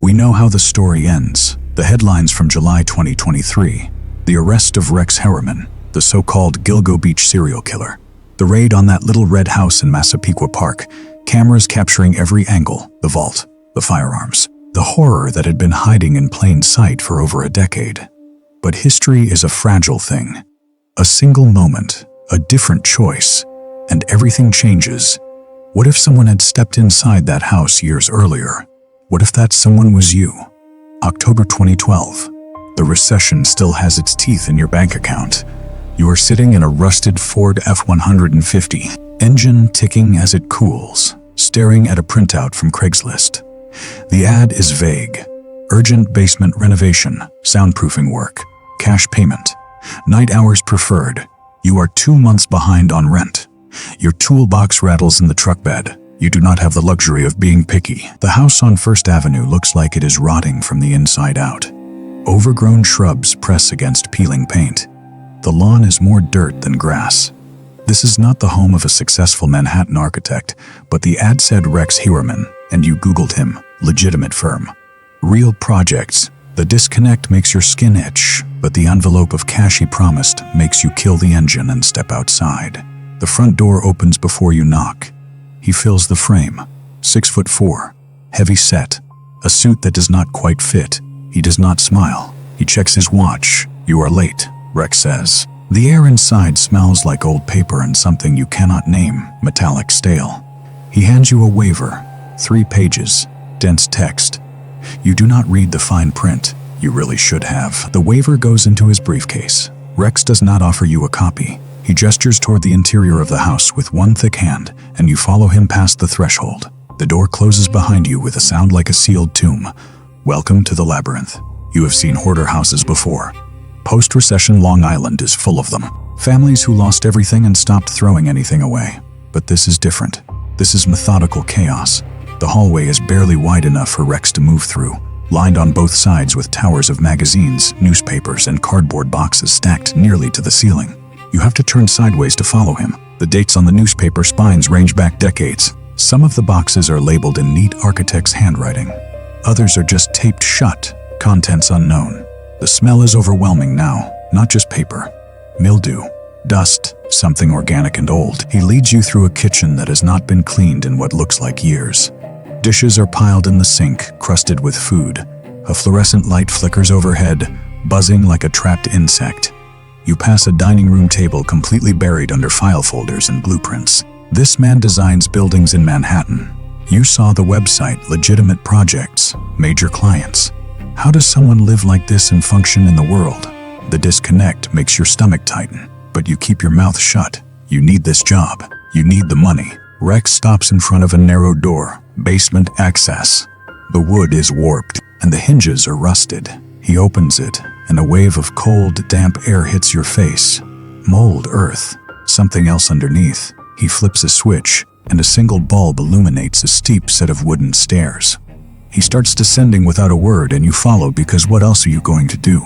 We know how the story ends. The headlines from July 2023. The arrest of Rex Harriman, the so-called Gilgo Beach serial killer. The raid on that little red house in Massapequa Park. Cameras capturing every angle, the vault, the firearms, the horror that had been hiding in plain sight for over a decade. But history is a fragile thing. A single moment, a different choice, and everything changes. What if someone had stepped inside that house years earlier? What if that someone was you? October 2012. The recession still has its teeth in your bank account. You are sitting in a rusted Ford F-150, engine ticking as it cools, staring at a printout from Craigslist. The ad is vague. Urgent basement renovation, soundproofing work, cash payment, night hours preferred. You are 2 months behind on rent. Your toolbox rattles in the truck bed. You do not have the luxury of being picky. The house on First Avenue looks like it is rotting from the inside out. Overgrown shrubs press against peeling paint. The lawn is more dirt than grass. This is not the home of a successful Manhattan architect, but the ad said Rex Harriman, and you Googled him. Legitimate firm. Real projects. The disconnect makes your skin itch, but the envelope of cash he promised makes you kill the engine and step outside. The front door opens before you knock. He fills the frame. 6'4", heavy set, a suit that does not quite fit. He does not smile. He checks his watch. You are late, Rex says. The air inside smells like old paper and something you cannot name, metallic stale. He hands you a waiver, 3 pages, dense text. You do not read the fine print. You really should have. The waiver goes into his briefcase. Rex does not offer you a copy. He gestures toward the interior of the house with one thick hand, and you follow him past the threshold. The door closes behind you with a sound like a sealed tomb. Welcome to the labyrinth. You have seen hoarder houses before. Post-recession Long Island is full of them. Families who lost everything and stopped throwing anything away. But this is different. This is methodical chaos. The hallway is barely wide enough for Rex to move through, lined on both sides with towers of magazines, newspapers, and cardboard boxes stacked nearly to the ceiling. You have to turn sideways to follow him. The dates on the newspaper spines range back decades. Some of the boxes are labeled in neat architect's handwriting. Others are just taped shut, contents unknown. The smell is overwhelming now, not just paper. Mildew, dust, something organic and old. He leads you through a kitchen that has not been cleaned in what looks like years. Dishes are piled in the sink, crusted with food. A fluorescent light flickers overhead, buzzing like a trapped insect. You pass a dining room table completely buried under file folders and blueprints. This man designs buildings in Manhattan. You saw the website, legitimate projects, major clients. How does someone live like this and function in the world? The disconnect makes your stomach tighten, but you keep your mouth shut. You need this job. You need the money. Rex stops in front of a narrow door, basement access. The wood is warped, and the hinges are rusted. He opens it, and a wave of cold, damp air hits your face. Mold, earth, something else underneath. He flips a switch, and a single bulb illuminates a steep set of wooden stairs. He starts descending without a word, and you follow because what else are you going to do?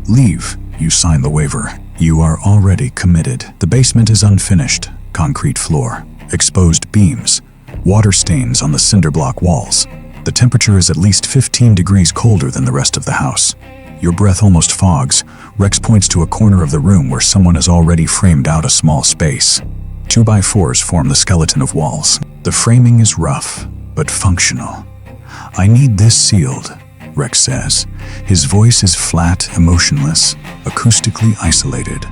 Leave. You sign the waiver. You are already committed. The basement is unfinished. Concrete floor, exposed beams, water stains on the cinder block walls. The temperature is at least 15 degrees colder than the rest of the house. Your breath almost fogs. Rex points to a corner of the room where someone has already framed out a small space. 2x4s form the skeleton of walls. The framing is rough, but functional. I need this sealed, Rex says. His voice is flat, emotionless, acoustically isolated.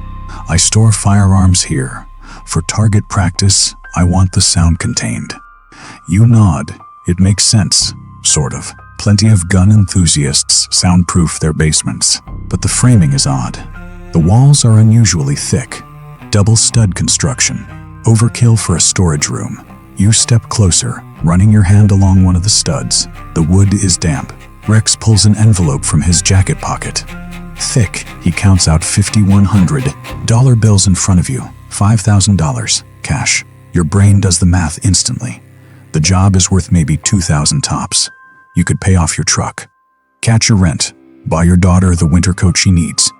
I store firearms here. For target practice, I want the sound contained. You nod. It makes sense, sort of. Plenty of gun enthusiasts soundproof their basements, but the framing is odd. The walls are unusually thick. Double stud construction. Overkill for a storage room. You step closer, running your hand along one of the studs. The wood is damp. Rex pulls an envelope from his jacket pocket. Thick, he counts out $5,100 bills in front of you. $5,000, cash. Your brain does the math instantly. The job is worth maybe $2,000 tops. You could pay off your truck, catch your rent, buy your daughter the winter coat she needs.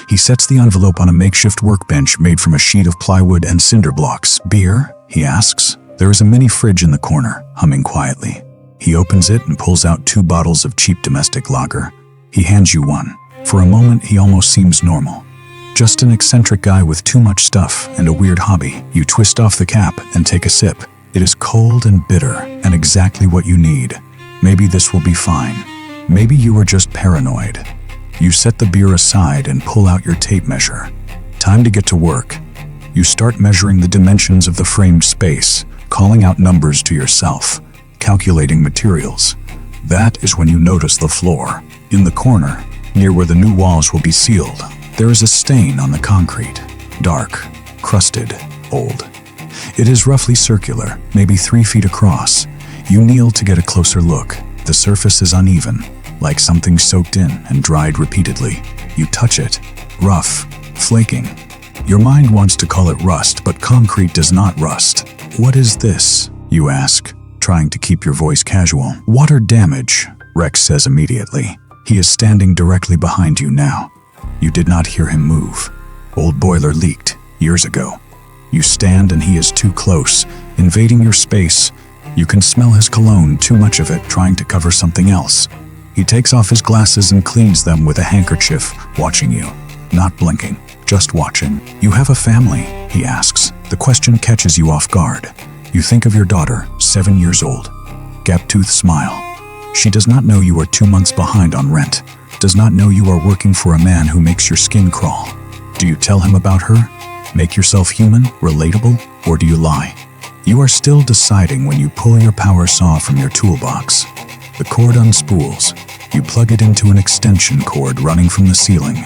He sets the envelope on a makeshift workbench made from a sheet of plywood and cinder blocks. Beer? He asks. There is a mini fridge in the corner, humming quietly. He opens it and pulls out 2 bottles of cheap domestic lager. He hands you one. For a moment, he almost seems normal. Just an eccentric guy with too much stuff and a weird hobby. You twist off the cap and take a sip. It is cold and bitter and exactly what you need. Maybe this will be fine. Maybe you are just paranoid. You set the beer aside and pull out your tape measure. Time to get to work. You start measuring the dimensions of the framed space, calling out numbers to yourself, calculating materials. That is when you notice the floor. In the corner, near where the new walls will be sealed, there is a stain on the concrete. Dark, crusted, old. It is roughly circular, maybe 3 feet across. You kneel to get a closer look. The surface is uneven, like something soaked in and dried repeatedly. You touch it. Rough, flaking. Your mind wants to call it rust, but concrete does not rust. What is this? You ask, trying to keep your voice casual. Water damage, Rex says immediately. He is standing directly behind you now. You did not hear him move. Old boiler leaked years ago. You stand and he is too close, invading your space. You can smell his cologne, too much of it, trying to cover something else. He takes off his glasses and cleans them with a handkerchief, watching you. Not blinking, just watching. You have a family, he asks. The question catches you off guard. You think of your daughter, 7 years old. Gap-toothed smile. She does not know you are 2 months behind on rent. Does not know you are working for a man who makes your skin crawl. Do you tell him about her? Make yourself human, relatable, or do you lie? You are still deciding when you pull your power saw from your toolbox. The cord unspools. You plug it into an extension cord running from the ceiling.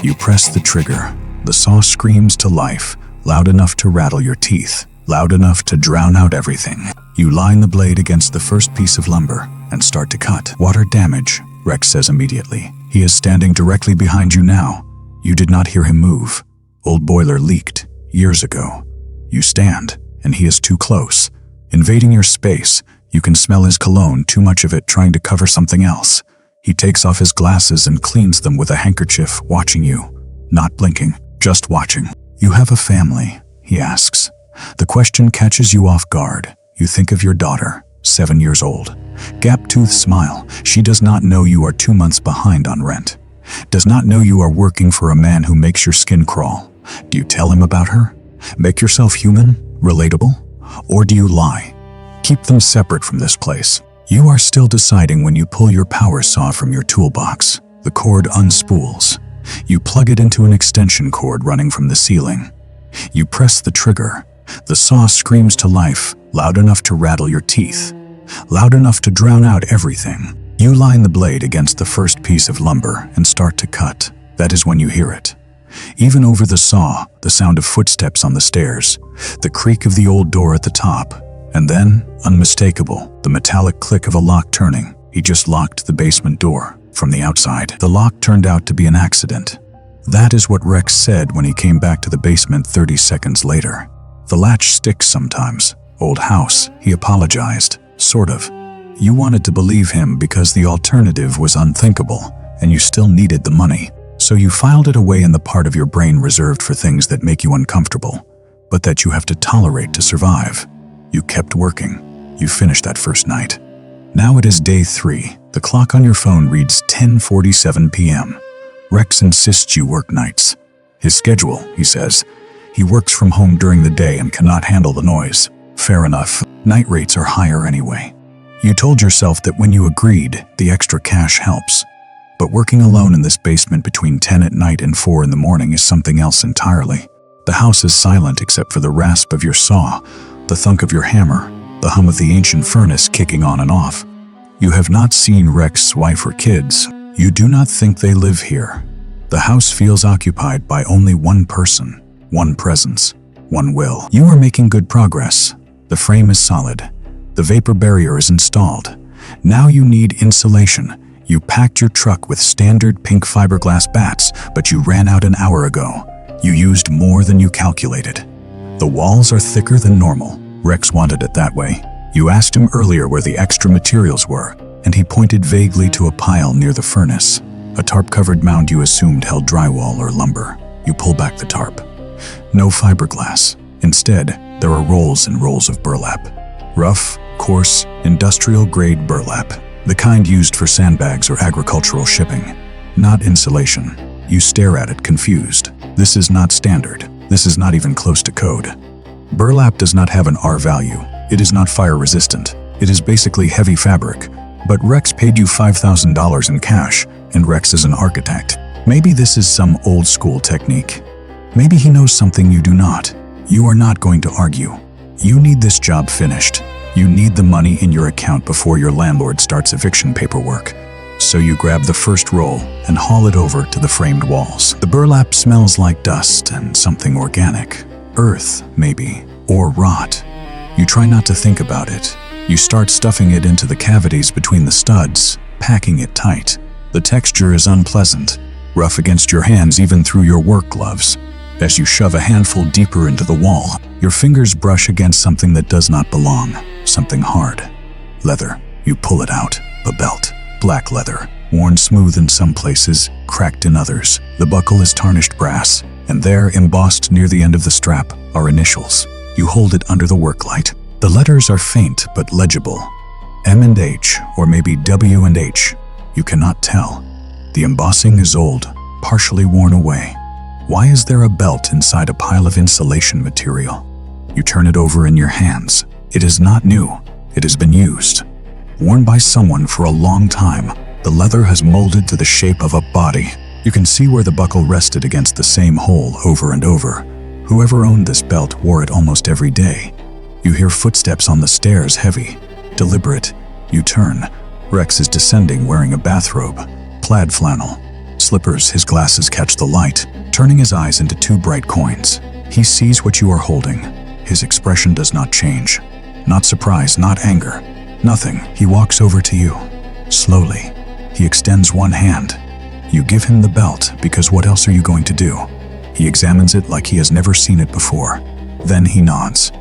You press the trigger. The saw screams to life, loud enough to rattle your teeth, loud enough to drown out everything. You line the blade against the first piece of lumber and start to cut. Water damage, Rex says immediately. He is standing directly behind you now. You did not hear him move. Old boiler leaked years ago. You stand, and he is too close. Invading your space, you can smell his cologne, too much of it, trying to cover something else. He takes off his glasses and cleans them with a handkerchief, watching you. Not blinking, just watching. You have a family, he asks. The question catches you off guard. You think of your daughter, 7 years old. Gap-toothed smile. She does not know you are 2 months behind on rent. Does not know you are working for a man who makes your skin crawl. Do you tell him about her? Make yourself human, relatable? Or do you lie? Keep them separate from this place. You are still deciding when you pull your power saw from your toolbox. The cord unspools. You plug it into an extension cord running from the ceiling. You press the trigger. The saw screams to life, loud enough to rattle your teeth, loud enough to drown out everything. You line the blade against the first piece of lumber and start to cut. That is when you hear it. Even over the saw, the sound of footsteps on the stairs, the creak of the old door at the top, and then, unmistakable, the metallic click of a lock turning. He just locked the basement door from the outside. The lock turned out to be an accident. That is what Rex said when he came back to the basement 30 seconds later. The latch sticks sometimes. Old house, he apologized. Sort of. You wanted to believe him because the alternative was unthinkable, and you still needed the money. So you filed it away in the part of your brain reserved for things that make you uncomfortable, but that you have to tolerate to survive. You kept working. You finished that first night. Now it is day 3. The clock on your phone reads 10:47 p.m. Rex insists you work nights. His schedule, he says. He works from home during the day and cannot handle the noise. Fair enough. Night rates are higher anyway. You told yourself that when you agreed, the extra cash helps. But working alone in this basement between 10 at night and 4 in the morning is something else entirely. The house is silent except for the rasp of your saw, the thunk of your hammer, the hum of the ancient furnace kicking on and off. You have not seen Rex's wife or kids. You do not think they live here. The house feels occupied by only one person, one presence, one will. You are making good progress. The frame is solid. The vapor barrier is installed. Now you need insulation. You packed your truck with standard pink fiberglass bats, but you ran out an hour ago. You used more than you calculated. The walls are thicker than normal. Rex wanted it that way. You asked him earlier where the extra materials were, and he pointed vaguely to a pile near the furnace. A tarp-covered mound you assumed held drywall or lumber. You pull back the tarp. No fiberglass. Instead, there are rolls and rolls of burlap. Rough, coarse, industrial-grade burlap. The kind used for sandbags or agricultural shipping. Not insulation. You stare at it confused. This is not standard. This is not even close to code. Burlap does not have an R value. It is not fire resistant. It is basically heavy fabric. But Rex paid you $5,000 in cash, and Rex is an architect. Maybe this is some old school technique. Maybe he knows something you do not. You are not going to argue. You need this job finished. You need the money in your account before your landlord starts eviction paperwork. So you grab the first roll and haul it over to the framed walls. The burlap smells like dust and something organic. Earth, maybe, or rot. You try not to think about it. You start stuffing it into the cavities between the studs, packing it tight. The texture is unpleasant, rough against your hands even through your work gloves. As you shove a handful deeper into the wall, your fingers brush against something that does not belong, something hard. Leather. You pull it out. A belt. Black leather, worn smooth in some places, cracked in others. The buckle is tarnished brass, and there, embossed near the end of the strap, are initials. You hold it under the work light. The letters are faint but legible. M and H, or maybe W and H. You cannot tell. The embossing is old, partially worn away. Why is there a belt inside a pile of insulation material? You turn it over in your hands. It is not new. It has been used. Worn by someone for a long time, the leather has molded to the shape of a body. You can see where the buckle rested against the same hole over and over. Whoever owned this belt wore it almost every day. You hear footsteps on the stairs, heavy, deliberate. You turn. Rex is descending wearing a bathrobe, plaid flannel, slippers. His glasses catch the light, turning his eyes into two bright coins. He sees what you are holding. His expression does not change. Not surprise, not anger. Nothing. He walks over to you. Slowly. He extends one hand. You give him the belt, because what else are you going to do? He examines it like he has never seen it before. Then he nods.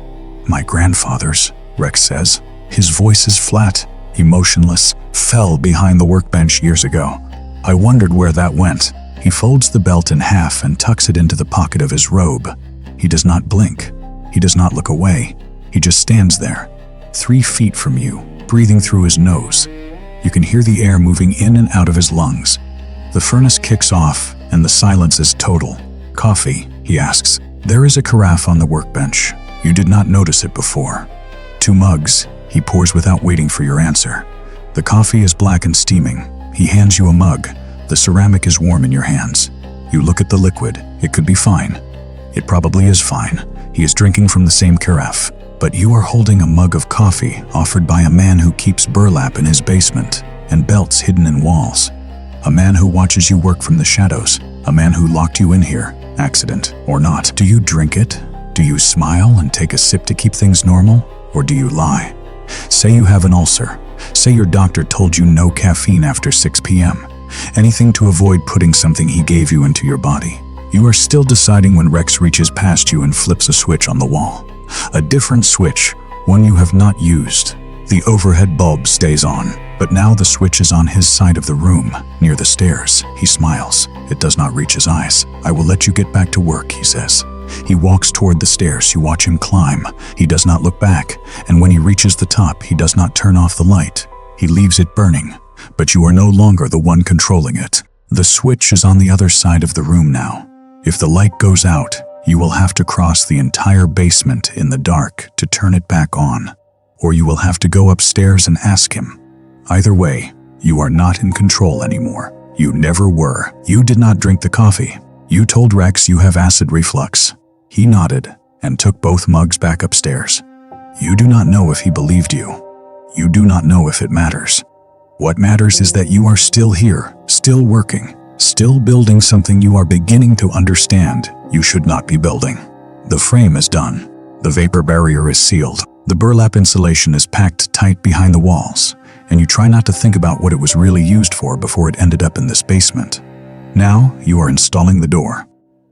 My grandfather's, Rex says. His voice is flat, emotionless, fell behind the workbench years ago. I wondered where that went. He folds the belt in half and tucks it into the pocket of his robe. He does not blink. He does not look away. He just stands there, 3 feet from you, breathing through his nose. You can hear the air moving in and out of his lungs. The furnace kicks off, and the silence is total. Coffee, he asks. There is a carafe on the workbench. You did not notice it before. 2 mugs, he pours without waiting for your answer. The coffee is black and steaming. He hands you a mug. The ceramic is warm in your hands. You look at the liquid. It could be fine. It probably is fine. He is drinking from the same carafe. But you are holding a mug of coffee offered by a man who keeps burlap in his basement and belts hidden in walls. A man who watches you work from the shadows. A man who locked you in here, accident or not. Do you drink it? Do you smile and take a sip to keep things normal? Or do you lie? Say you have an ulcer. Say your doctor told you no caffeine after 6 p.m. Anything to avoid putting something he gave you into your body. You are still deciding when Rex reaches past you and flips a switch on the wall. A different switch, one you have not used. The overhead bulb stays on, but now the switch is on his side of the room, near the stairs. He smiles. It does not reach his eyes. I will let you get back to work, he says. He walks toward the stairs. You watch him climb. He does not look back, and when he reaches the top, he does not turn off the light. He leaves it burning, but you are no longer the one controlling it. The switch is on the other side of the room now. If the light goes out, you will have to cross the entire basement in the dark to turn it back on, or you will have to go upstairs and ask him. Either way, you are not in control anymore. You never were. You did not drink the coffee. You told Rex you have acid reflux. He nodded and took both mugs back upstairs. You do not know if he believed you. You do not know if it matters. What matters is that you are still here, still working, still building something you are beginning to understand you should not be building. The frame is done. The vapor barrier is sealed. The burlap insulation is packed tight behind the walls, and you try not to think about what it was really used for before it ended up in this basement. Now, you are installing the door.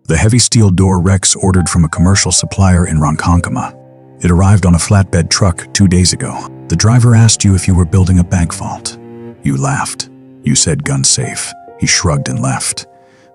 The heavy steel door Rex ordered from a commercial supplier in Ronkonkoma. It arrived on a flatbed truck 2 days ago. The driver asked you if you were building a bank vault. You laughed. You said gun safe. He shrugged and left.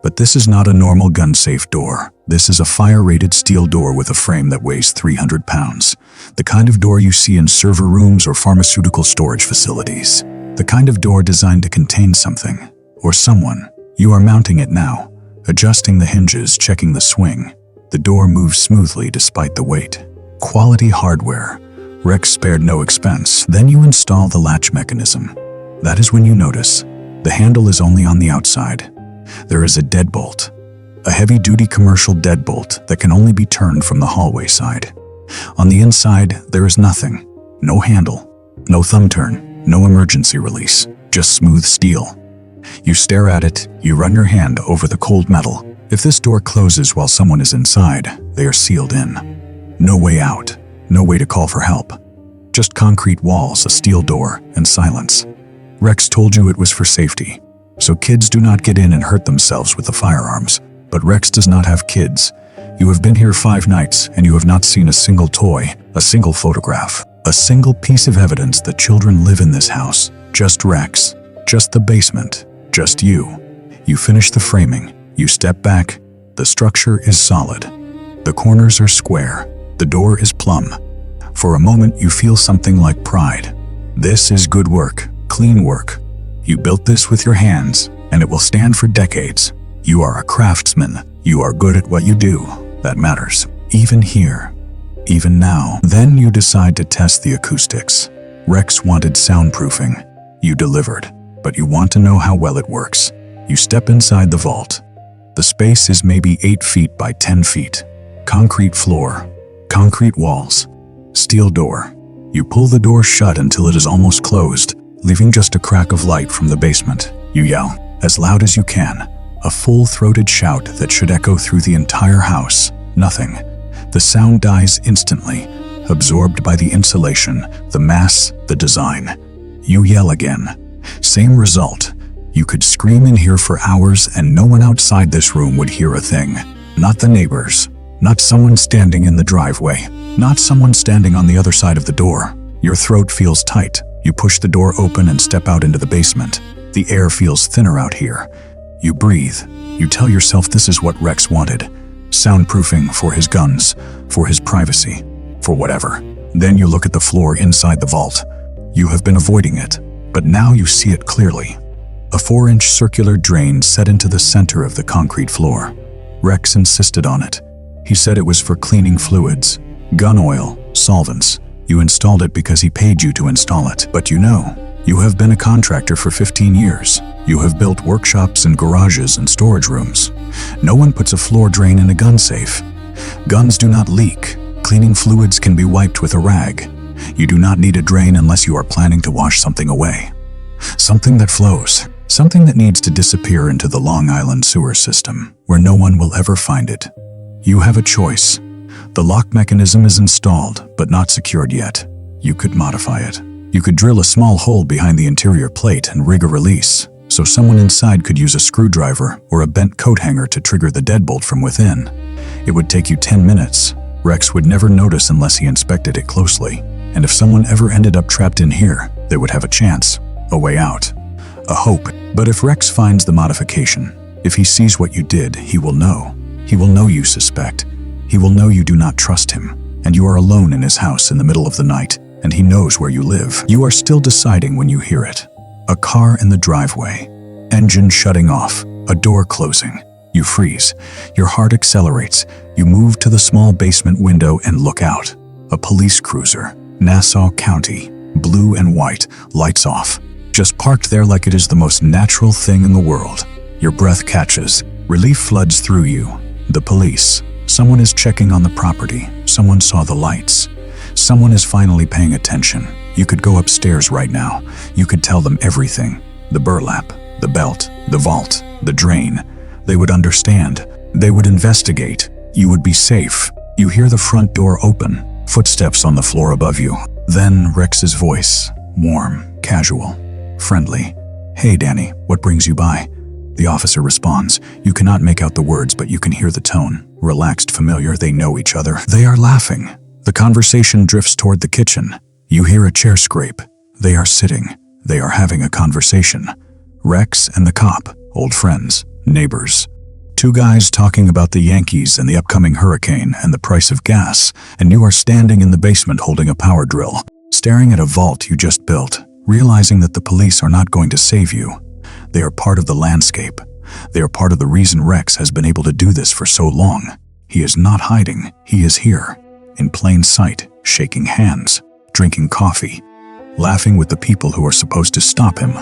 But this is not a normal gun-safe door. This is a fire-rated steel door with a frame that weighs 300 pounds. The kind of door you see in server rooms or pharmaceutical storage facilities. The kind of door designed to contain something, or someone. You are mounting it now, adjusting the hinges, checking the swing. The door moves smoothly despite the weight. Quality hardware. Rex spared no expense. Then you install the latch mechanism. That is when you notice. The handle is only on the outside. There is a deadbolt. A heavy-duty commercial deadbolt that can only be turned from the hallway side. On the inside, there is nothing. No handle. No thumb turn. No emergency release. Just smooth steel. You stare at it, you run your hand over the cold metal. If this door closes while someone is inside, they are sealed in. No way out. No way to call for help. Just concrete walls, a steel door, and silence. Rex told you it was for safety, so kids do not get in and hurt themselves with the firearms. But Rex does not have kids. You have been here 5 nights, and you have not seen a single toy, a single photograph, a single piece of evidence that children live in this house. Just Rex. Just the basement. Just you. You finish the framing. You step back. The structure is solid. The corners are square. The door is plumb. For a moment, you feel something like pride. This is good work, clean work. You built this with your hands, and it will stand for decades. You are a craftsman. You are good at what you do. That matters. Even here. Even now. Then you decide to test the acoustics. Rex wanted soundproofing. You delivered. But you want to know how well it works. You step inside the vault. The space is maybe 8 feet by 10 feet. Concrete floor. Concrete walls. Steel door. You pull the door shut until it is almost closed, leaving just a crack of light from the basement. You yell, as loud as you can. A full-throated shout that should echo through the entire house. Nothing. The sound dies instantly, absorbed by the insulation, the mass, the design. You yell again. Same result. You could scream in here for hours and no one outside this room would hear a thing. Not the neighbors. Not someone standing in the driveway. Not someone standing on the other side of the door. Your throat feels tight. You push the door open and step out into the basement. The air feels thinner out here. You breathe. You tell yourself this is what Rex wanted. Soundproofing for his guns, for his privacy, for whatever. Then you look at the floor inside the vault. You have been avoiding it, but now you see it clearly. A 4-inch circular drain set into the center of the concrete floor. Rex insisted on it. He said it was for cleaning fluids, gun oil, solvents. You installed it because he paid you to install it. But you have been a contractor for 15 years. You have built workshops and garages and storage rooms. No one puts a floor drain in a gun safe. Guns do not leak. Cleaning fluids can be wiped with a rag. You do not need a drain unless you are planning to wash something away. Something that flows. Something that needs to disappear into the Long Island sewer system, where no one will ever find it. You have a choice. The lock mechanism is installed, but not secured yet. You could modify it. You could drill a small hole behind the interior plate and rig a release, so someone inside could use a screwdriver or a bent coat hanger to trigger the deadbolt from within. It would take you 10 minutes. Rex would never notice unless he inspected it closely. And if someone ever ended up trapped in here, they would have a chance, a way out, a hope. But if Rex finds the modification, if he sees what you did, he will know. He will know you suspect. He will know you do not trust him, and you are alone in his house in the middle of the night, and he knows where you live. You are still deciding when you hear it. A car in the driveway, engine shutting off, a door closing. You freeze. Your heart accelerates. You move to the small basement window and look out. A police cruiser, Nassau County, blue and white, lights off. Just parked there like it is the most natural thing in the world. Your breath catches. Relief floods through you. The police. Someone is checking on the property. Someone saw the lights. Someone is finally paying attention. You could go upstairs right now. You could tell them everything. The burlap, the belt, the vault, the drain. They would understand. They would investigate. You would be safe. You hear the front door open. Footsteps on the floor above you. Then Rex's voice. Warm, casual, friendly. "Hey, Danny, what brings you by?" The officer responds. You cannot make out the words, but you can hear the tone. Relaxed, familiar, they know each other. They are laughing. The conversation drifts toward the kitchen. You hear a chair scrape. They are sitting. They are having a conversation. Rex and the cop, old friends, neighbors. Two guys talking about the Yankees and the upcoming hurricane and the price of gas, and you are standing in the basement holding a power drill, staring at a vault you just built, realizing that the police are not going to save you. They are part of the landscape. They are part of the reason Rex has been able to do this for so long. He is not hiding. He is here, in plain sight, shaking hands, drinking coffee, laughing with the people who are supposed to stop him.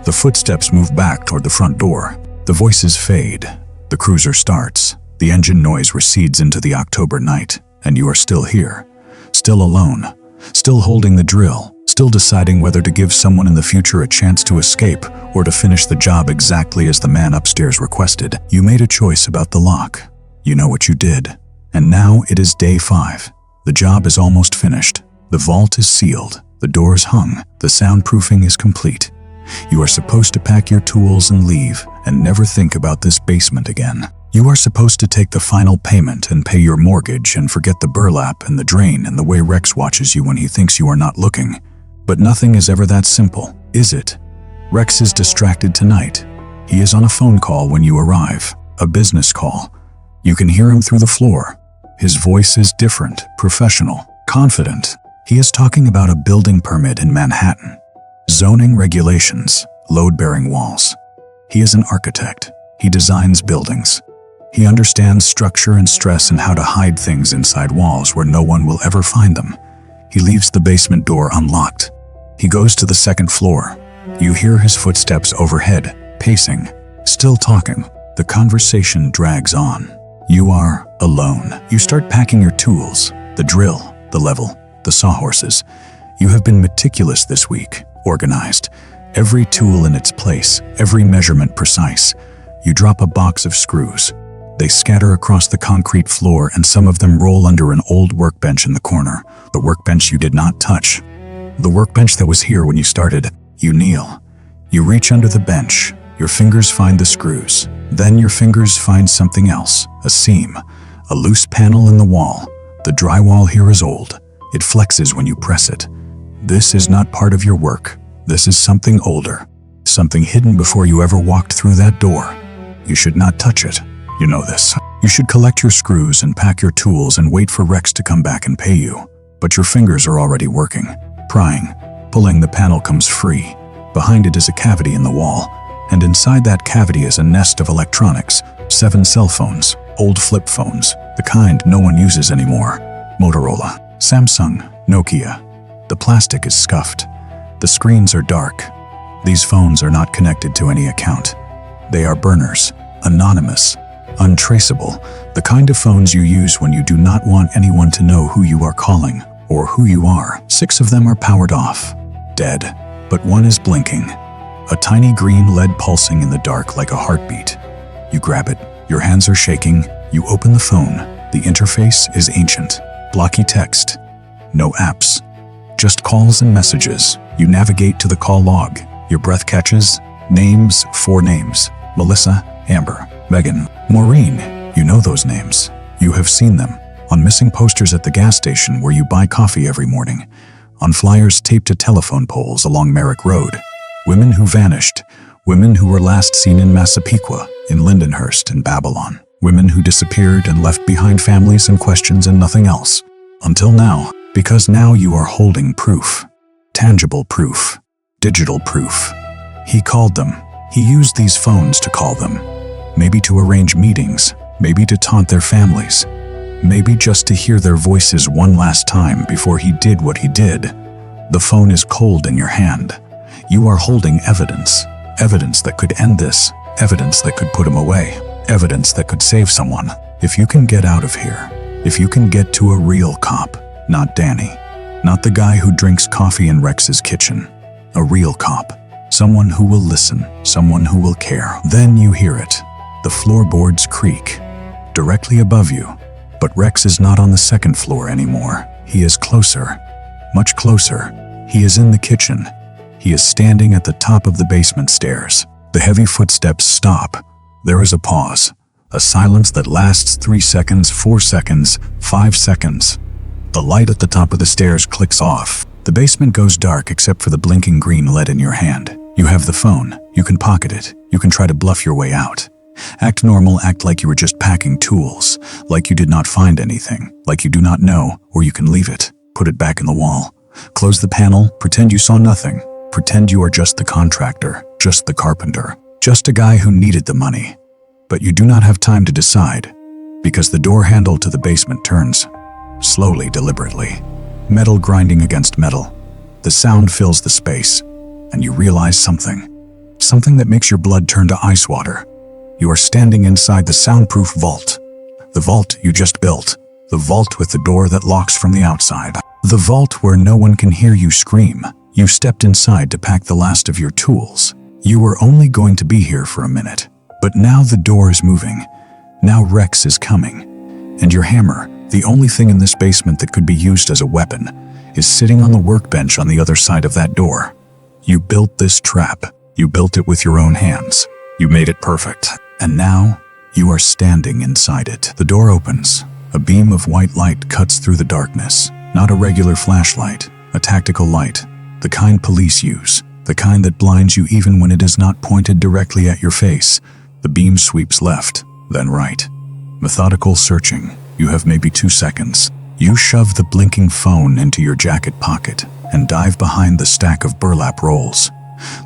The footsteps move back toward the front door. The voices fade. The cruiser starts. The engine noise recedes into the October night, and you are still here, still alone, still holding the drill, still deciding whether to give someone in the future a chance to escape or to finish the job exactly as the man upstairs requested. You made a choice about the lock. You know what you did. And now it is day 5. The job is almost finished. The vault is sealed. The doors hung. The soundproofing is complete. You are supposed to pack your tools and leave and never think about this basement again. You are supposed to take the final payment and pay your mortgage and forget the burlap and the drain and the way Rex watches you when he thinks you are not looking. But nothing is ever that simple, is it? Rex is distracted tonight. He is on a phone call when you arrive, a business call. You can hear him through the floor. His voice is different, professional, confident. He is talking about a building permit in Manhattan. Zoning regulations, load-bearing walls. He is an architect. He designs buildings. He understands structure and stress and how to hide things inside walls where no one will ever find them. He leaves the basement door unlocked. He goes to the second floor. You hear his footsteps overhead, pacing, still talking. The conversation drags on. You are alone. You start packing your tools, the drill, the level, the sawhorses. You have been meticulous this week, organized. Every tool in its place, every measurement precise. You drop a box of screws. They scatter across the concrete floor and some of them roll under an old workbench in the corner. The workbench you did not touch. The workbench that was here when you started. You kneel. You reach under the bench. Your fingers find the screws. Then your fingers find something else, a seam, a loose panel in the wall. The drywall here is old. It flexes when you press it. This is not part of your work. This is something older, something hidden before you ever walked through that door. You should not touch it. You know this. You should collect your screws and pack your tools and wait for Rex to come back and pay you. But your fingers are already working, prying, pulling. The panel comes free. Behind it is a cavity in the wall, and inside that cavity is a nest of electronics, 7 cell phones, old flip phones, the kind no one uses anymore. Motorola, Samsung, Nokia. The plastic is scuffed. The screens are dark. These phones are not connected to any account. They are burners, anonymous, untraceable, the kind of phones you use when you do not want anyone to know who you are calling or who you are. 6 of them are powered off, dead, but one is blinking. A tiny green LED pulsing in the dark like a heartbeat. You grab it. Your hands are shaking. You open the phone. The interface is ancient. Blocky text. No apps. Just calls and messages. You navigate to the call log. Your breath catches. Names, 4 names. Melissa, Amber, Megan, Maureen. You know those names. You have seen them. On missing posters at the gas station where you buy coffee every morning. On flyers taped to telephone poles along Merrick Road. Women who vanished. Women who were last seen in Massapequa, in Lindenhurst, and Babylon. Women who disappeared and left behind families and questions and nothing else. Until now. Because now you are holding proof. Tangible proof. Digital proof. He called them. He used these phones to call them. Maybe to arrange meetings. Maybe to taunt their families. Maybe just to hear their voices one last time before he did what he did. The phone is cold in your hand. You are holding evidence. Evidence that could end this. Evidence that could put him away. Evidence that could save someone. If you can get out of here. If you can get to a real cop. Not Danny. Not the guy who drinks coffee in Rex's kitchen. A real cop. Someone who will listen. Someone who will care. Then you hear it. The floorboards creak. Directly above you. But Rex is not on the second floor anymore. He is closer. Much closer. He is in the kitchen. He is standing at the top of the basement stairs. The heavy footsteps stop. There is a pause. A silence that lasts 3 seconds, 4 seconds, 5 seconds. The light at the top of the stairs clicks off. The basement goes dark except for the blinking green LED in your hand. You have the phone. You can pocket it. You can try to bluff your way out. Act normal, act like you were just packing tools, like you did not find anything, like you do not know, or you can leave it. Put it back in the wall. Close the panel, pretend you saw nothing. Pretend you are just the contractor, just the carpenter, just a guy who needed the money. But you do not have time to decide, because the door handle to the basement turns, slowly, deliberately. Metal grinding against metal. The sound fills the space, and you realize something. Something that makes your blood turn to ice water. You are standing inside the soundproof vault. The vault you just built. The vault with the door that locks from the outside. The vault where no one can hear you scream. You stepped inside to pack the last of your tools. You were only going to be here for a minute, but now the door is moving. Now Rex is coming. And your hammer, the only thing in this basement that could be used as a weapon, is sitting on the workbench on the other side of that door. You built this trap. You built it with your own hands. You made it perfect. And now, you are standing inside it. The door opens. A beam of white light cuts through the darkness. Not a regular flashlight, a tactical light. The kind police use. The kind that blinds you even when it is not pointed directly at your face. The beam sweeps left, then right. Methodical searching. You have maybe 2 seconds. You shove the blinking phone into your jacket pocket and dive behind the stack of burlap rolls.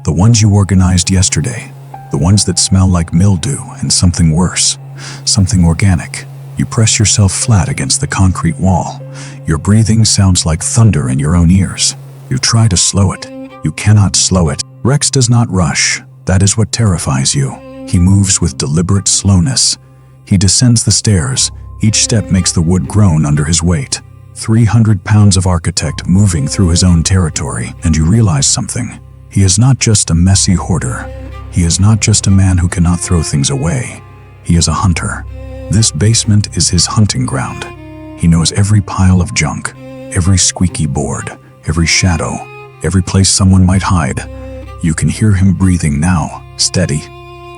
The ones you organized yesterday. The ones that smell like mildew and something worse. Something organic. You press yourself flat against the concrete wall. Your breathing sounds like thunder in your own ears. You try to slow it. You cannot slow it. Rex does not rush. That is what terrifies you. He moves with deliberate slowness. He descends the stairs. Each step makes the wood groan under his weight. 300 pounds of architect moving through his own territory, and you realize something. He is not just a messy hoarder. He is not just a man who cannot throw things away. He is a hunter. This basement is his hunting ground. He knows every pile of junk, every squeaky board, every shadow, every place someone might hide. You can hear him breathing now, steady,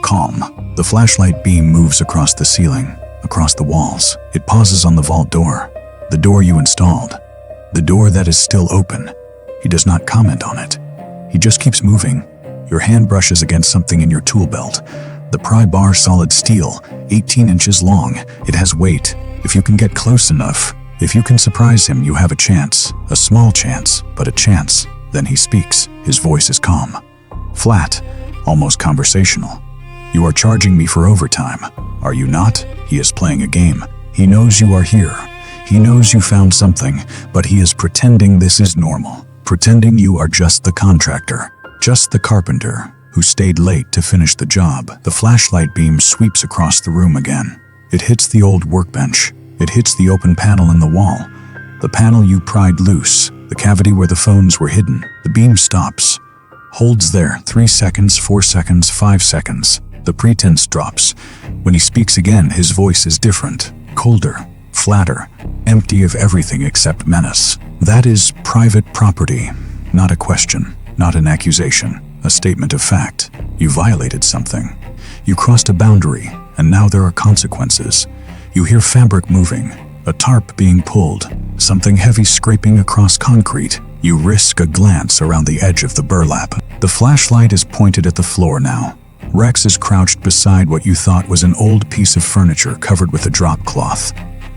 calm. The flashlight beam moves across the ceiling, across the walls. It pauses on the vault door, the door you installed, the door that is still open. He does not comment on it. He just keeps moving. Your hand brushes against something in your tool belt. The pry bar, solid steel, 18 inches long. It has weight. If you can get close enough, if you can surprise him, you have a chance. A small chance, but a chance. Then he speaks. His voice is calm, flat, almost conversational. You are charging me for overtime, are you not? He is playing a game. He knows you are here. He knows you found something, but he is pretending this is normal. Pretending you are just the contractor, just the carpenter who stayed late to finish the job. The flashlight beam sweeps across the room again. It hits the old workbench. It hits the open panel in the wall. The panel you pried loose, the cavity where the phones were hidden. The beam stops, holds there 3 seconds, 4 seconds, 5 seconds. The pretense drops. When he speaks again, his voice is different, colder, flatter, empty of everything except menace. That is private property, not a question, not an accusation, a statement of fact. You violated something. You crossed a boundary, and now there are consequences. You hear fabric moving, a tarp being pulled, something heavy scraping across concrete. You risk a glance around the edge of the burlap. The flashlight is pointed at the floor now. Rex is crouched beside what you thought was an old piece of furniture covered with a drop cloth.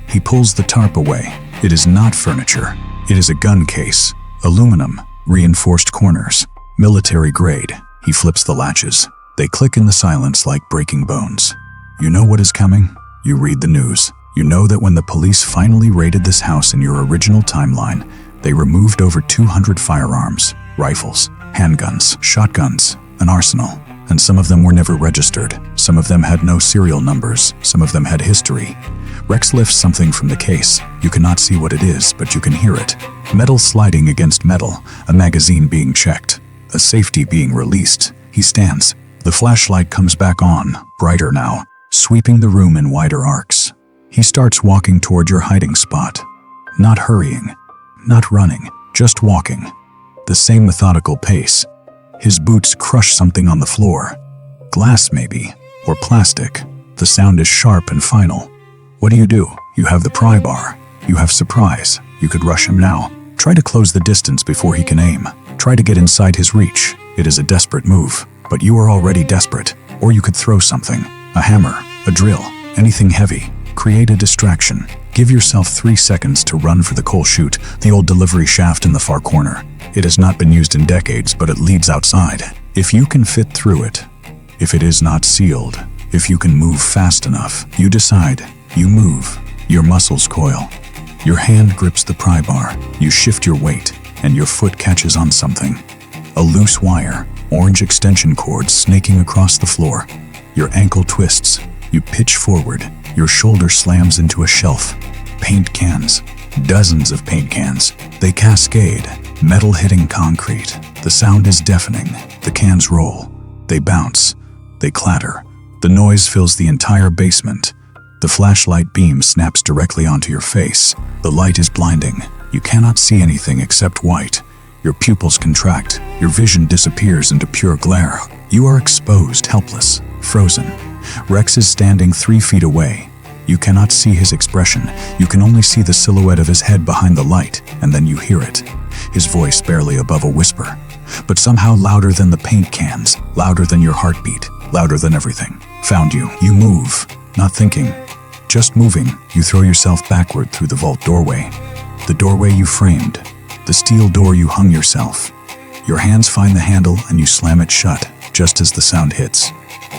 He pulls the tarp away. It is not furniture. It is a gun case. Aluminum, reinforced corners, military grade. He flips the latches. They click in the silence like breaking bones. You know what is coming? You read the news. You know that when the police finally raided this house in your original timeline, they removed over 200 firearms, rifles, handguns, shotguns, an arsenal. And some of them were never registered. Some of them had no serial numbers. Some of them had history. Rex lifts something from the case. You cannot see what it is, but you can hear it. Metal sliding against metal, a magazine being checked, a safety being released. He stands. The flashlight comes back on, brighter now, sweeping the room in wider arcs. He starts walking toward your hiding spot. Not hurrying, not running, just walking. The same methodical pace. His boots crush something on the floor. Glass maybe, or plastic. The sound is sharp and final. What do? You have the pry bar. You have surprise. You could rush him now. Try to close the distance before he can aim. Try to get inside his reach. It is a desperate move, but you are already desperate. Or you could throw something. A hammer, a drill, anything heavy. Create a distraction. Give yourself 3 seconds to run for the coal chute, the old delivery shaft in the far corner. It has not been used in decades, but it leads outside. If you can fit through it, if it is not sealed, if you can move fast enough, you decide, you move, your muscles coil. Your hand grips the pry bar, you shift your weight, and your foot catches on something. A loose wire, orange extension cord snaking across the floor. Your ankle twists, you pitch forward, your shoulder slams into a shelf. Paint cans, dozens of paint cans. They cascade, metal hitting concrete. The sound is deafening. The cans roll. They bounce. They clatter. The noise fills the entire basement. The flashlight beam snaps directly onto your face. The light is blinding. You cannot see anything except white. Your pupils contract. Your vision disappears into pure glare. You are exposed, helpless, frozen. Rex is standing 3 feet away. You cannot see his expression. You can only see the silhouette of his head behind the light, and then you hear it. His voice barely above a whisper, but somehow louder than the paint cans, louder than your heartbeat, louder than everything. Found you. You move, not thinking, just moving. You throw yourself backward through the vault doorway. The doorway you framed, the steel door you hung yourself. Your hands find the handle and you slam it shut, just as the sound hits.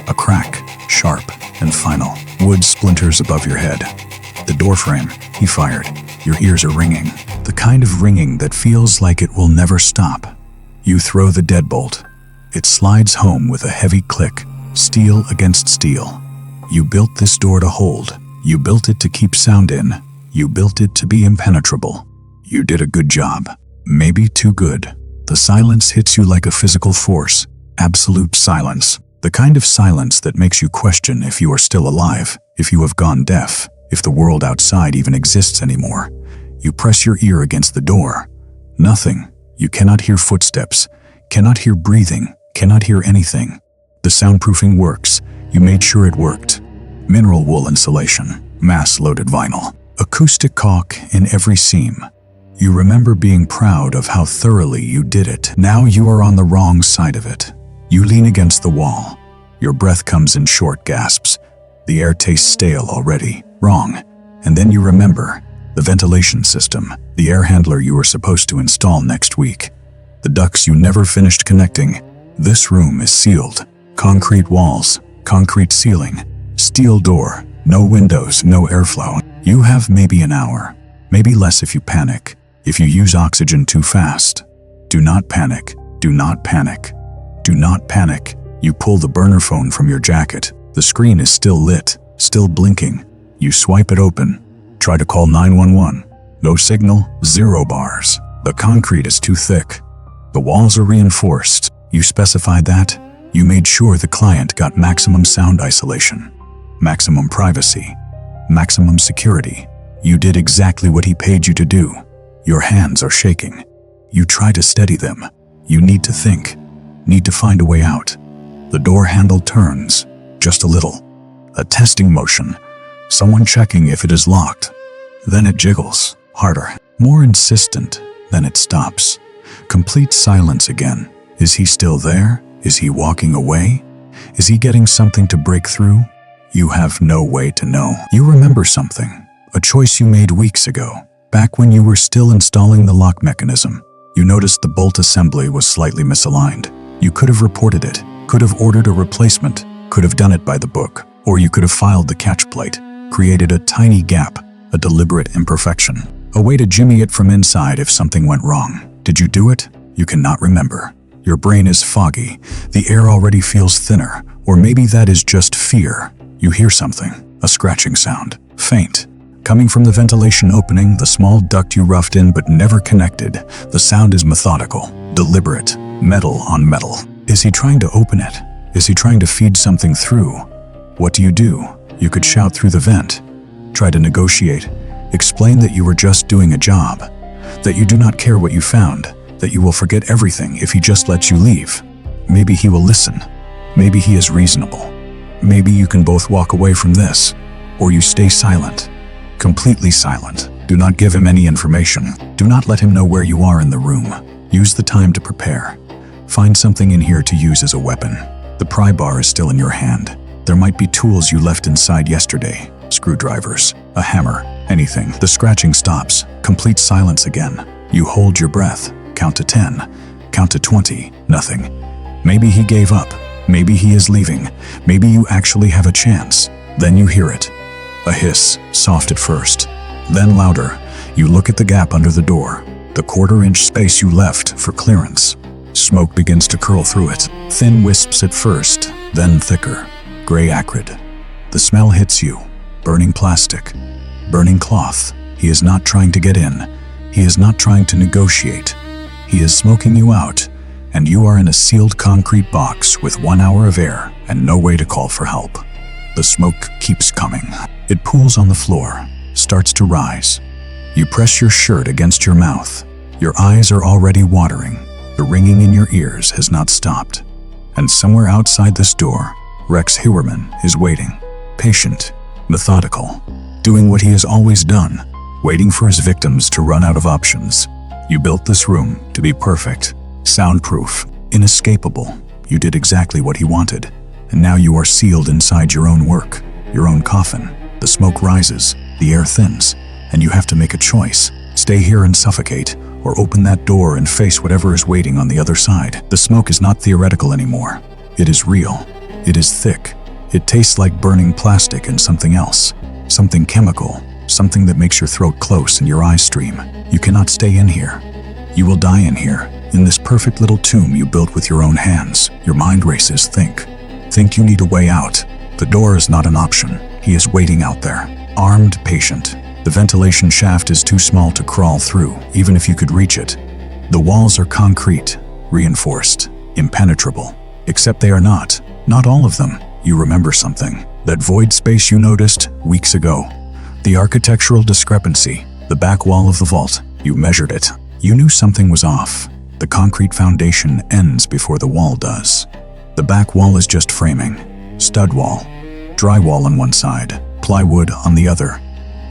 A crack, sharp and final. Wood splinters above your head. The doorframe, he fired. Your ears are ringing. The kind of ringing that feels like it will never stop. You throw the deadbolt. It slides home with a heavy click, steel against steel. You built this door to hold. You built it to keep sound in. You built it to be impenetrable. You did a good job. Maybe too good. The silence hits you like a physical force. Absolute silence. The kind of silence that makes you question if you are still alive, if you have gone deaf, if the world outside even exists anymore. You press your ear against the door. Nothing. You cannot hear footsteps, cannot hear breathing, cannot hear anything. The soundproofing works. You made sure it worked. Mineral wool insulation, mass-loaded vinyl, acoustic caulk in every seam. You remember being proud of how thoroughly you did it. Now you are on the wrong side of it. You lean against the wall. Your breath comes in short gasps. The air tastes stale already. Wrong. And then you remember the ventilation system, the air handler you were supposed to install next week. The ducts you never finished connecting. This room is sealed. Concrete walls, concrete ceiling, steel door, no windows, no airflow. You have maybe an hour, maybe less if you panic, if you use oxygen too fast. Do not panic. Do not panic. Do not panic. You pull the burner phone from your jacket. The screen is still lit, still blinking. You swipe it open. Try to call 911. No signal, 0 bars. The concrete is too thick. The walls are reinforced. You specified that. You made sure the client got maximum sound isolation, maximum privacy, maximum security. You did exactly what he paid you to do. Your hands are shaking. You try to steady them. You need to think. Need to find a way out. The door handle turns, just a little. A testing motion. Someone checking if it is locked. Then it jiggles, harder, more insistent. Then it stops. Complete silence again. Is he still there? Is he walking away? Is he getting something to break through? You have no way to know. You remember something. A choice you made weeks ago, back when you were still installing the lock mechanism. You noticed the bolt assembly was slightly misaligned. You could have reported it, could have ordered a replacement, could have done it by the book, or you could have filed the catch plate, created a tiny gap, a deliberate imperfection, a way to jimmy it from inside if something went wrong. Did you do it? You cannot remember. Your brain is foggy. The air already feels thinner, or maybe that is just fear. You hear something, a scratching sound, faint. Coming from the ventilation opening, the small duct you roughed in but never connected. The sound is methodical, deliberate. Metal on metal. Is he trying to open it? Is he trying to feed something through? What do? You could shout through the vent. Try to negotiate. Explain that you were just doing a job. That you do not care what you found. That you will forget everything if he just lets you leave. Maybe he will listen. Maybe he is reasonable. Maybe you can both walk away from this. Or you stay silent. Completely silent. Do not give him any information. Do not let him know where you are in the room. Use the time to prepare. Find something in here to use as a weapon. The pry bar is still in your hand. There might be tools you left inside yesterday. Screwdrivers, a hammer, anything. The scratching stops. Complete silence again. You hold your breath. Count to 10. Count to 20. Nothing. Maybe he gave up. Maybe he is leaving. Maybe you actually have a chance. Then you hear it. A hiss, soft at first. Then louder. You look at the gap under the door. The quarter-inch space you left for clearance. Smoke begins to curl through it. Thin wisps at first, then thicker. Gray acrid. The smell hits you. Burning plastic. Burning cloth. He is not trying to get in. He is not trying to negotiate. He is smoking you out, and you are in a sealed concrete box with 1 hour of air and no way to call for help. The smoke keeps coming. It pools on the floor, starts to rise. You press your shirt against your mouth. Your eyes are already watering. The ringing in your ears has not stopped. And somewhere outside this door, Rex Hewerman is waiting, patient, methodical, doing what he has always done, waiting for his victims to run out of options. You built this room to be perfect, soundproof, inescapable. You did exactly what he wanted, and now you are sealed inside your own work, your own coffin. The smoke rises, the air thins, and you have to make a choice. Stay here and suffocate, or open that door and face whatever is waiting on the other side. The smoke is not theoretical anymore. It is real. It is thick. It tastes like burning plastic and something else. Something chemical. Something that makes your throat close and your eyes stream. You cannot stay in here. You will die in here, in this perfect little tomb you built with your own hands. Your mind races. Think you need a way out. The door is not an option. He is waiting out there, armed, patient. The ventilation shaft is too small to crawl through, even if you could reach it. The walls are concrete, reinforced, impenetrable. Except they are not. Not all of them. You remember something. That void space you noticed weeks ago. The architectural discrepancy. The back wall of the vault. You measured it. You knew something was off. The concrete foundation ends before the wall does. The back wall is just framing. Stud wall. Drywall on one side. Plywood on the other.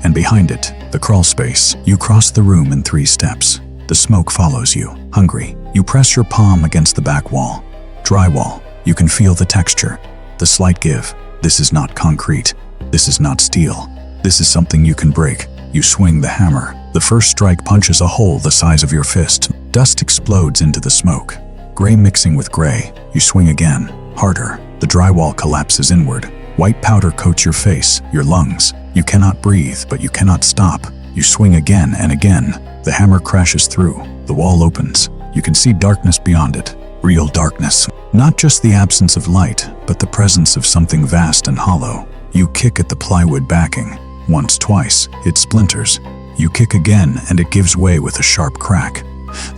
And behind it, the crawl space. You cross the room in 3 steps. The smoke follows you, hungry. You press your palm against the back wall. Drywall. You can feel the texture, the slight give. This is not concrete. This is not steel. This is something you can break. You swing the hammer. The first strike punches a hole the size of your fist. Dust explodes into the smoke. Gray mixing with gray. You swing again, harder. The drywall collapses inward. White powder coats your face, your lungs. You cannot breathe, but you cannot stop. You swing again and again. The hammer crashes through. The wall opens. You can see darkness beyond it. Real darkness. Not just the absence of light, but the presence of something vast and hollow. You kick at the plywood backing. Once, twice, it splinters. You kick again and it gives way with a sharp crack.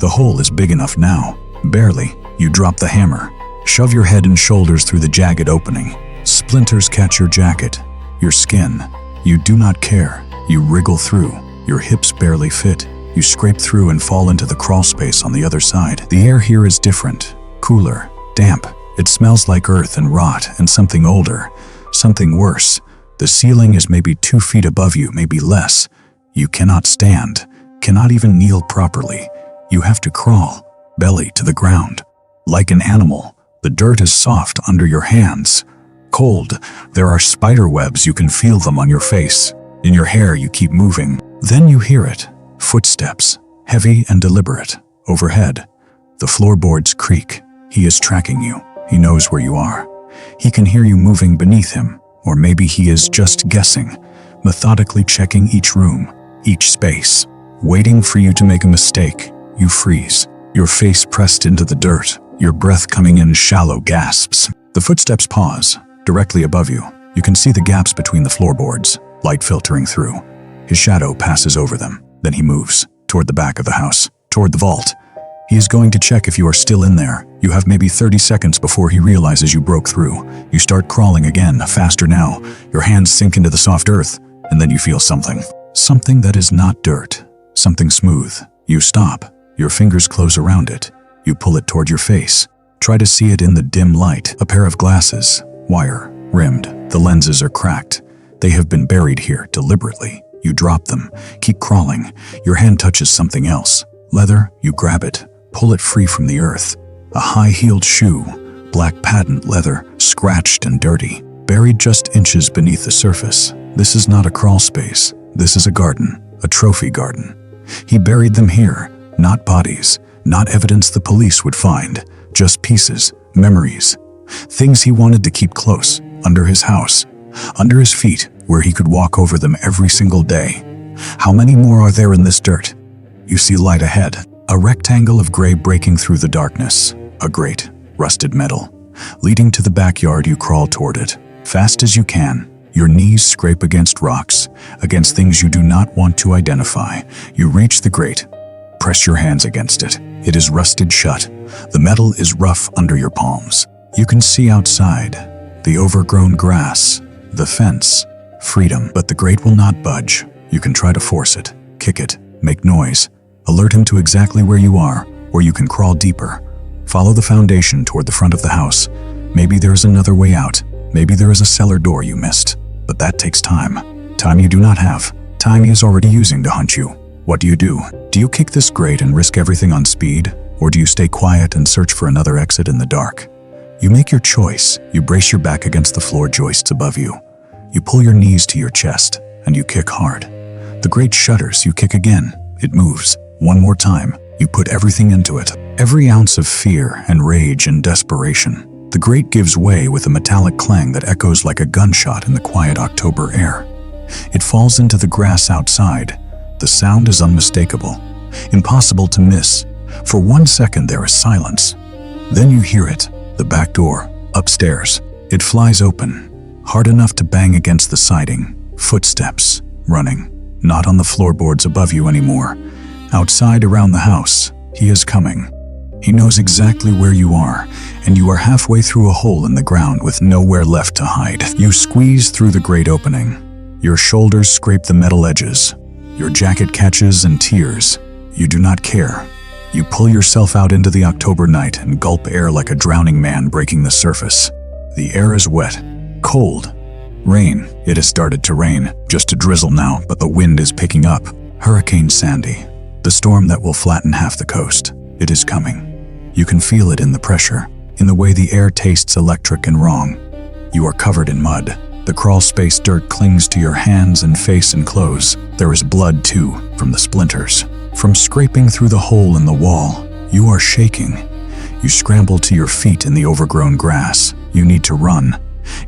The hole is big enough now. Barely. You drop the hammer. Shove your head and shoulders through the jagged opening. Splinters catch your jacket, your skin. You do not care. You wriggle through. Your hips barely fit. You scrape through and fall into the crawl space on the other side. The air here is different, cooler, damp. It smells like earth and rot and something older, something worse. The ceiling is maybe 2 feet above you, maybe less. You cannot stand, cannot even kneel properly. You have to crawl, belly to the ground. Like an animal, the dirt is soft under your hands. Cold, there are spider webs, you can feel them on your face. In your hair, you keep moving. Then you hear it. Footsteps, heavy and deliberate, overhead. The floorboards creak. He is tracking you. He knows where you are. He can hear you moving beneath him, or maybe he is just guessing, methodically checking each room, each space, waiting for you to make a mistake. You freeze, your face pressed into the dirt, your breath coming in shallow gasps. The footsteps pause, directly above you. You can see the gaps between the floorboards, light filtering through. His shadow passes over them. Then he moves, toward the back of the house, toward the vault. He is going to check if you are still in there. You have maybe 30 seconds before he realizes you broke through. You start crawling again, faster now. Your hands sink into the soft earth, and then you feel something. Something that is not dirt. Something smooth. You stop. Your fingers close around it. You pull it toward your face. Try to see it in the dim light. A pair of glasses, wire, rimmed. The lenses are cracked. They have been buried here deliberately. You drop them, keep crawling. Your hand touches something else. Leather, you grab it, pull it free from the earth. A high-heeled shoe, black patent leather, scratched and dirty. buried just inches beneath the surface. This is not a crawl space. This is a garden, a trophy garden. He buried them here, not bodies, not evidence the police would find, just pieces, memories, things he wanted to keep close, under his house, under his feet, where he could walk over them every single day. How many more are there in this dirt? You see light ahead, a rectangle of gray breaking through the darkness, a grate, rusted metal. Leading to the backyard, you crawl toward it, fast as you can. Your knees scrape against rocks, against things you do not want to identify. You reach the grate, press your hands against it. It is rusted shut. The metal is rough under your palms. You can see outside, the overgrown grass, the fence, freedom, but the grate will not budge. You can try to force it, kick it, make noise, alert him to exactly where you are, or you can crawl deeper. Follow the foundation toward the front of the house. Maybe there is another way out. Maybe there is a cellar door you missed. But that takes time. Time you do not have. Time he is already using to hunt you. What do? Do you kick this grate and risk everything on speed? Or do you stay quiet and search for another exit in the dark? You make your choice. You brace your back against the floor joists above you. You pull your knees to your chest, and you kick hard. The grate shudders. You kick again. It moves. One more time. You put everything into it. Every ounce of fear and rage and desperation. The grate gives way with a metallic clang that echoes like a gunshot in the quiet October air. It falls into the grass outside. The sound is unmistakable, impossible to miss. For 1 second there is silence. Then you hear it, the back door, upstairs. It flies open, hard enough to bang against the siding. Footsteps, running, not on the floorboards above you anymore. Outside around the house, he is coming. He knows exactly where you are, and you are halfway through a hole in the ground with nowhere left to hide. You squeeze through the grate opening. Your shoulders scrape the metal edges. Your jacket catches in tears. You do not care. You pull yourself out into the October night and gulp air like a drowning man breaking the surface. The air is wet, cold. Rain. It has started to rain, just a drizzle now, but the wind is picking up. Hurricane Sandy, the storm that will flatten half the coast. It is coming. You can feel it in the pressure, in the way the air tastes electric and wrong. You are covered in mud. The crawl space dirt clings to your hands and face and clothes. There is blood, too, from the splinters. From scraping through the hole in the wall, you are shaking. You scramble to your feet in the overgrown grass. You need to run.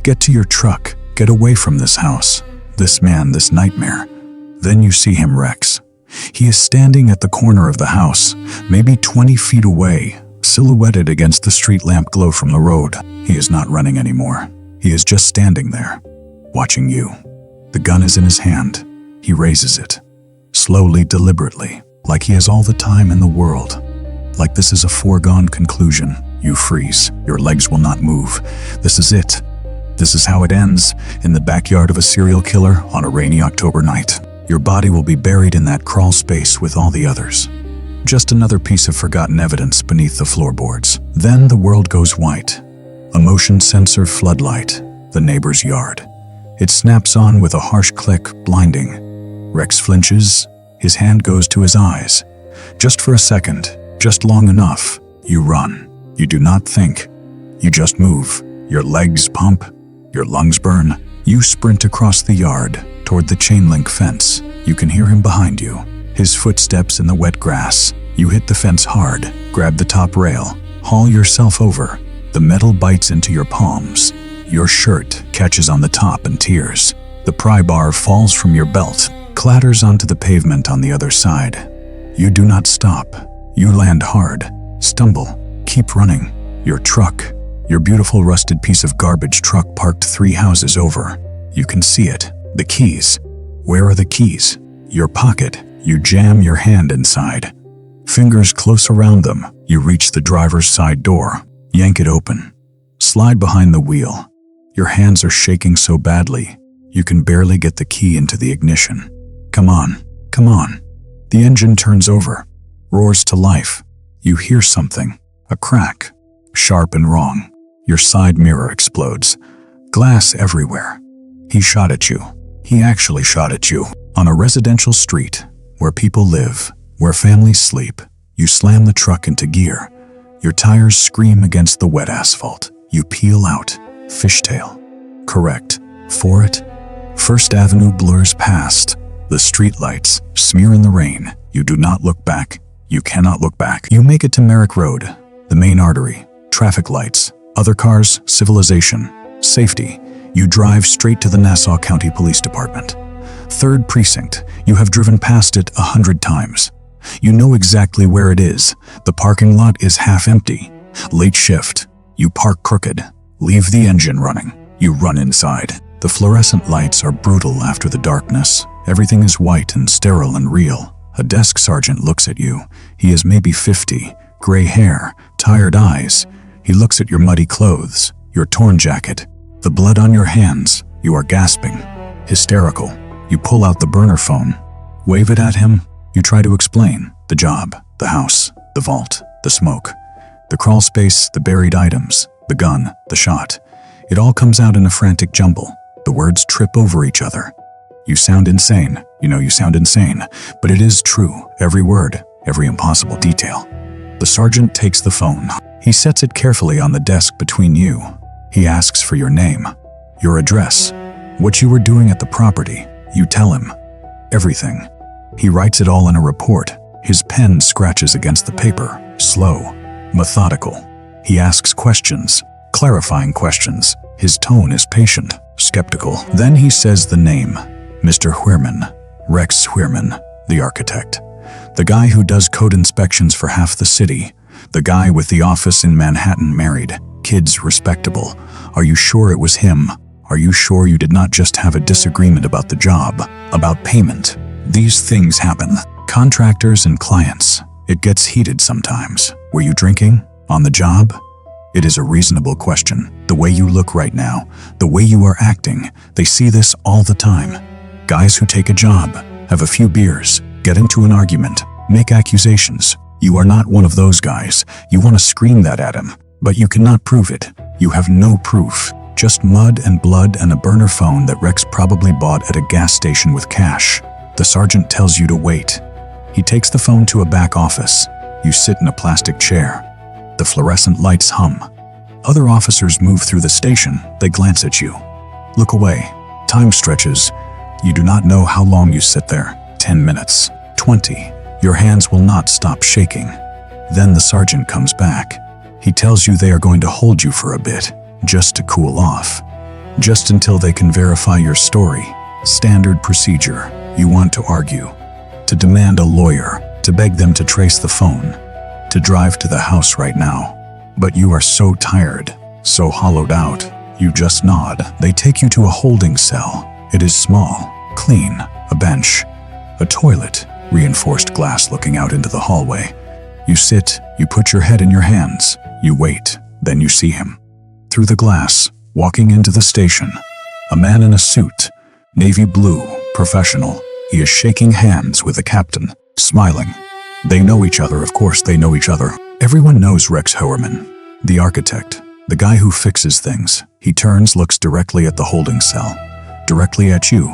Get to your truck. Get away from this house, this man, this nightmare. Then you see him, Rex. He is standing at the corner of the house, maybe 20 feet away, silhouetted against the street lamp glow from the road. He is not running anymore. He is just standing there, watching you. The gun is in his hand. He raises it, slowly, deliberately, like he has all the time in the world. Like this is a foregone conclusion. You freeze. Your legs will not move. This is it. This is how it ends, in the backyard of a serial killer on a rainy October night. Your body will be buried in that crawl space with all the others. Just another piece of forgotten evidence beneath the floorboards. Then the world goes white. A motion sensor floodlight, the neighbor's yard. It snaps on with a harsh click, blinding. Rex flinches. His hand goes to his eyes. Just for a second, just long enough, you run. You do not think. You just move. Your legs pump. Your lungs burn. You sprint across the yard, toward the chain-link fence. You can hear him behind you, his footsteps in the wet grass. You hit the fence hard, grab the top rail, haul yourself over. The metal bites into your palms. Your shirt catches on the top and tears. The pry bar falls from your belt, clatters onto the pavement on the other side. You do not stop. You land hard, stumble, keep running. Your truck, your beautiful rusted piece of garbage truck parked 3 houses over. You can see it. The keys. Where are the keys? Your pocket. You jam your hand inside. Fingers close around them. You reach the driver's side door. Yank it open. Slide behind the wheel. Your hands are shaking so badly, you can barely get the key into the ignition. Come on, come on. The engine turns over, roars to life. You hear something, a crack, sharp and wrong. Your side mirror explodes. Glass everywhere. He shot at you. He actually shot at you. On a residential street, where people live, where families sleep, you slam the truck into gear. Your tires scream against the wet asphalt. You peel out, fishtail. Correct. For it, First Avenue blurs past. The streetlights smear in the rain. You do not look back. You cannot look back. You make it to Merrick Road, the main artery. Traffic lights, other cars, civilization, safety. You drive straight to the Nassau County Police Department. 3rd Precinct. You have driven past it 100 times. You know exactly where it is. The parking lot is half empty. Late shift. You park crooked. Leave the engine running. You run inside. The fluorescent lights are brutal after the darkness. Everything is white and sterile and real. A desk sergeant looks at you. He is maybe 50, gray hair, tired eyes. He looks at your muddy clothes, your torn jacket, the blood on your hands. You are gasping, hysterical. You pull out the burner phone, wave it at him. You try to explain the job, the house, the vault, the smoke, the crawl space, the buried items, the gun, the shot. It all comes out in a frantic jumble. The words trip over each other. You sound insane. You know you sound insane, but it is true. Every word, every impossible detail. The sergeant takes the phone. He sets it carefully on the desk between you. He asks for your name, your address, what you were doing at the property. You tell him everything. He writes it all in a report. His pen scratches against the paper, slow, methodical. He asks questions, clarifying questions. His tone is patient, skeptical. Then he says the name, Mr. Huerman, Rex Huerman, the architect. The guy who does code inspections for half the city. The guy with the office in Manhattan, married, kids respectable. Are you sure it was him? Are you sure you did not just have a disagreement about the job, about payment? These things happen. Contractors and clients. It gets heated sometimes. Were you drinking? On the job? It is a reasonable question. The way you look right now, the way you are acting, they see this all the time. Guys who take a job, have a few beers, get into an argument, make accusations. You are not one of those guys. You want to scream that at him, but you cannot prove it. You have no proof. Just mud and blood and a burner phone that Rex probably bought at a gas station with cash. The sergeant tells you to wait. He takes the phone to a back office. You sit in a plastic chair. The fluorescent lights hum. Other officers move through the station. They glance at you. Look away. Time stretches. You do not know how long you sit there. 10 minutes. 20. Your hands will not stop shaking. Then the sergeant comes back. He tells you they are going to hold you for a bit, just to cool off. Just until they can verify your story. Standard procedure. You want to argue, to demand a lawyer, to beg them to trace the phone, to drive to the house right now. But you are so tired, so hollowed out, you just nod. They take you to a holding cell. It is small, clean, a bench, a toilet, reinforced glass looking out into the hallway. You sit, you put your head in your hands, you wait, then you see him. Through the glass, walking into the station, a man in a suit, navy blue, professional. He is shaking hands with the captain, smiling. They know each other, of course they know each other. Everyone knows Rex Huerman, the architect, the guy who fixes things. He turns, looks directly at the holding cell, directly at you.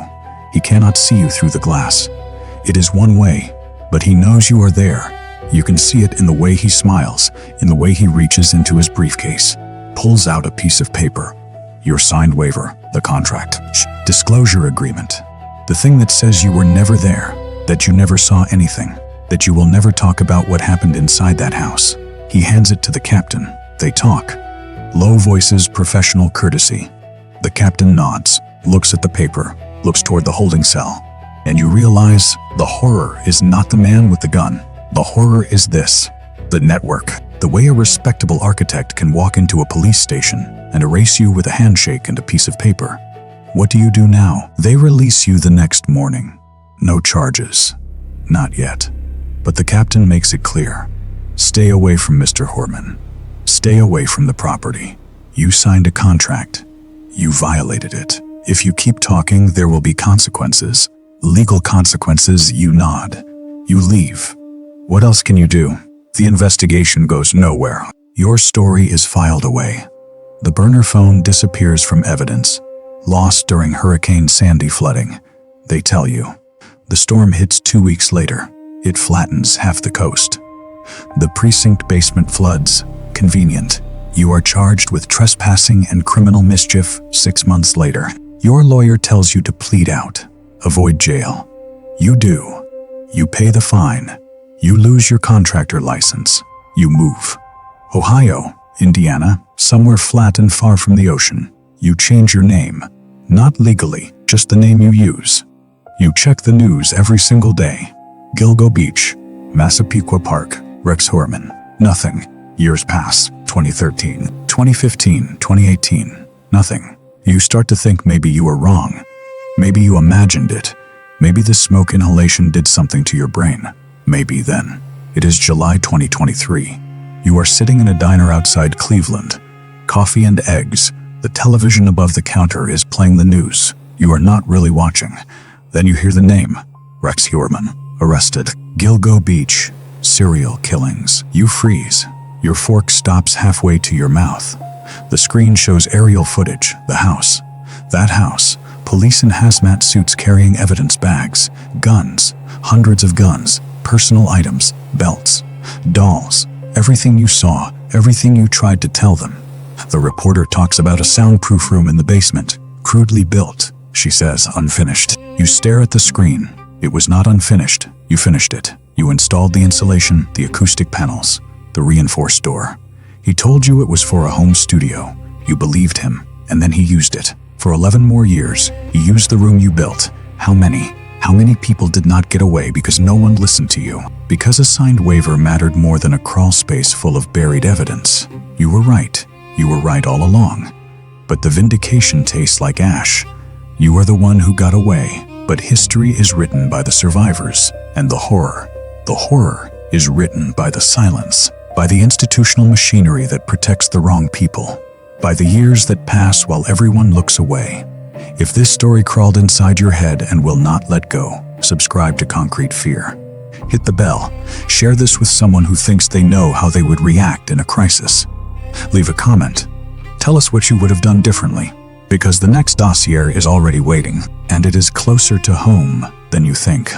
He cannot see you through the glass. It is one way, but he knows you are there. You can see it in the way he smiles, in the way he reaches into his briefcase, pulls out a piece of paper. Your signed waiver, the contract, disclosure agreement. The thing that says you were never there, that you never saw anything, that you will never talk about what happened inside that house. He hands it to the captain. They talk. Low voices, professional courtesy. The captain nods, looks at the paper, looks toward the holding cell. And you realize the horror is not the man with the gun. The horror is this, the network. The way a respectable architect can walk into a police station and erase you with a handshake and a piece of paper. What do you do now? They release you the next morning. No charges. Not yet. But the captain makes it clear. Stay away from Mr. Huerman. Stay away from the property. You signed a contract. You violated it. If you keep talking, there will be consequences. Legal consequences. You nod. You leave. What else can you do? The investigation goes nowhere. Your story is filed away. The burner phone disappears from evidence. Lost during Hurricane Sandy flooding. They tell you. The storm hits 2 weeks later. It flattens half the coast. The precinct basement floods. Convenient. You are charged with trespassing and criminal mischief 6 months later. Your lawyer tells you to plead out. Avoid jail. You do. You pay the fine. You lose your contractor license. You move. Ohio, Indiana, somewhere flat and far from the ocean. You change your name. Not legally, just the name you use. You check the news every single day. Gilgo Beach, Massapequa Park, Rex Heuermann. Nothing. Years pass. 2013, 2015, 2018. Nothing. You start to think maybe you were wrong. Maybe you imagined it. Maybe the smoke inhalation did something to your brain. Maybe then. It is July 2023. You are sitting in a diner outside Cleveland. Coffee and eggs. The television above the counter is playing the news. You are not really watching. Then you hear the name. Rex Heuermann. Arrested. Gilgo Beach. Serial killings. You freeze. Your fork stops halfway to your mouth. The screen shows aerial footage. The house. That house. Police in hazmat suits carrying evidence bags. Guns. Hundreds of guns. Personal items. Belts. Dolls. Everything you saw. Everything you tried to tell them. The reporter talks about a soundproof room in the basement. Crudely built. She says, unfinished. You stare at the screen. It was not unfinished. You finished it. You installed the insulation, the acoustic panels, the reinforced door. He told you it was for a home studio. You believed him, and then he used it. For 11 more years, he used the room you built. How many? How many people did not get away because no one listened to you? Because a signed waiver mattered more than a crawl space full of buried evidence. You were right. You were right all along. But the vindication tastes like ash. You are the one who got away, but history is written by the survivors. And the horror is written by the silence, by the institutional machinery that protects the wrong people, by the years that pass while everyone looks away. If this story crawled inside your head and will not let go, subscribe to Concrete Fear. Hit the bell. Share this with someone who thinks they know how they would react in a crisis. Leave a comment. Tell us what you would have done differently, because the next dossier is already waiting, and it is closer to home than you think.